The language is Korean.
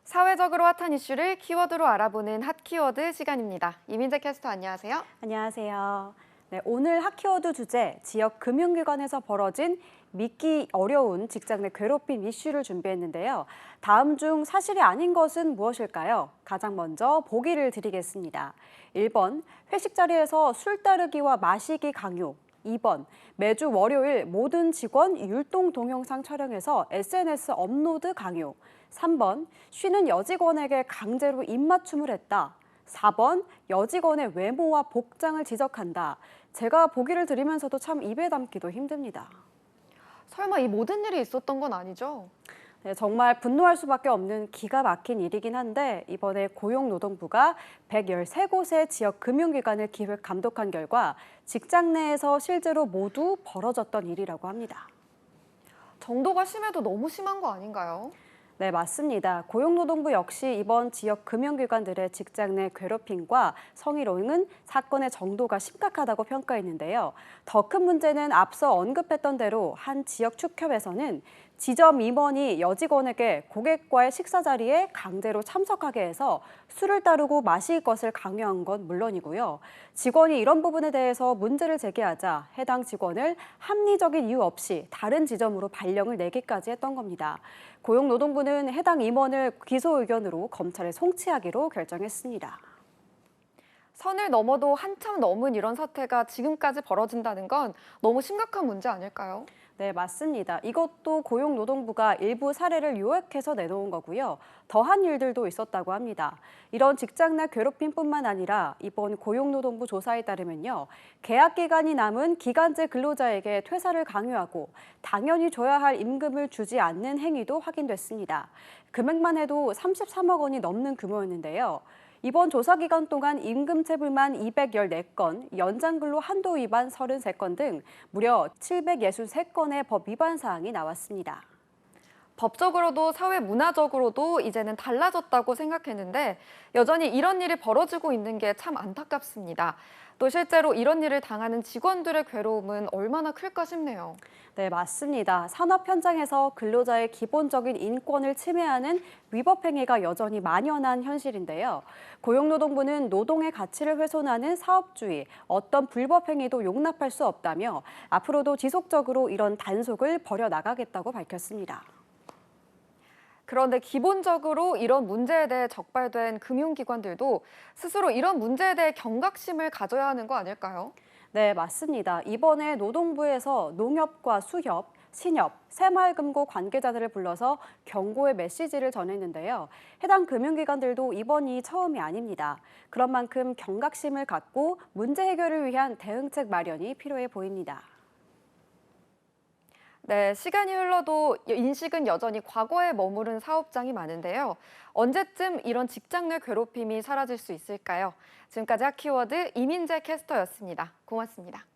사회적으로 핫한 이슈를 키워드로 알아보는 핫키워드 시간입니다. 이민재 캐스터 안녕하세요. 안녕하세요. 네, 오늘 핫키워드 주제, 지역 금융기관에서 벌어진 믿기 어려운 직장 내 괴롭힘 이슈를 준비했는데요. 다음 중 사실이 아닌 것은 무엇일까요? 가장 먼저 보기를 드리겠습니다. 1번, 회식 자리에서 술 따르기와 마시기 강요. 2번, 매주 월요일 모든 직원 율동 동영상 촬영해서 SNS 업로드 강요. 3번, 쉬는 여직원에게 강제로 입맞춤을 했다. 4번, 여직원의 외모와 복장을 지적한다. 제가 보기를 드리면서도 참 입에 담기도 힘듭니다. 설마 이 모든 일이 있었던 건 아니죠? 네, 정말 분노할 수밖에 없는 기가 막힌 일이긴 한데 이번에 고용노동부가 113곳의 지역 금융기관을 기획 감독한 결과 직장 내에서 실제로 모두 벌어졌던 일이라고 합니다. 정도가 심해도 너무 심한 거 아닌가요? 네, 맞습니다. 고용노동부 역시 이번 지역 금융기관들의 직장 내 괴롭힘과 성희롱은 사건의 정도가 심각하다고 평가했는데요. 더 큰 문제는 앞서 언급했던 대로 한 지역 축협에서는 지점 임원이 여직원에게 고객과의 식사 자리에 강제로 참석하게 해서 술을 따르고 마실 것을 강요한 건 물론이고요. 직원이 이런 부분에 대해서 문제를 제기하자 해당 직원을 합리적인 이유 없이 다른 지점으로 발령을 내기까지 했던 겁니다. 고용노동부는 해당 임원을 기소 의견으로 검찰에 송치하기로 결정했습니다. 선을 넘어도 한참 넘은 이런 사태가 지금까지 벌어진다는 건 너무 심각한 문제 아닐까요? 네, 맞습니다. 이것도 고용노동부가 일부 사례를 요약해서 내놓은 거고요. 더한 일들도 있었다고 합니다. 이런 직장 내 괴롭힘뿐만 아니라 이번 고용노동부 조사에 따르면요. 계약 기간이 남은 기간제 근로자에게 퇴사를 강요하고 당연히 줘야 할 임금을 주지 않는 행위도 확인됐습니다. 금액만 해도 33억 원이 넘는 규모였는데요. 이번 조사 기간 동안 임금체 불만 214건, 연장근로 한도 위반 33건 등 무려 763건의 법 위반 사항이 나왔습니다. 법적으로도 사회 문화적으로도 이제는 달라졌다고 생각했는데 여전히 이런 일이 벌어지고 있는 게 참 안타깝습니다. 또 실제로 이런 일을 당하는 직원들의 괴로움은 얼마나 클까 싶네요. 네, 맞습니다. 산업 현장에서 근로자의 기본적인 인권을 침해하는 위법 행위가 여전히 만연한 현실인데요. 고용노동부는 노동의 가치를 훼손하는 사업주의, 어떤 불법 행위도 용납할 수 없다며 앞으로도 지속적으로 이런 단속을 벌여나가겠다고 밝혔습니다. 그런데 기본적으로 이런 문제에 대해 적발된 금융기관들도 스스로 이런 문제에 대해 경각심을 가져야 하는 거 아닐까요? 네, 맞습니다. 이번에 노동부에서 농협과 수협, 신협, 새마을금고 관계자들을 불러서 경고의 메시지를 전했는데요. 해당 금융기관들도 이번이 처음이 아닙니다. 그런 만큼 경각심을 갖고 문제 해결을 위한 대응책 마련이 필요해 보입니다. 네, 시간이 흘러도 인식은 여전히 과거에 머무른 사업장이 많은데요. 언제쯤 이런 직장 내 괴롭힘이 사라질 수 있을까요? 지금까지 핫키워드 이민재 캐스터였습니다. 고맙습니다.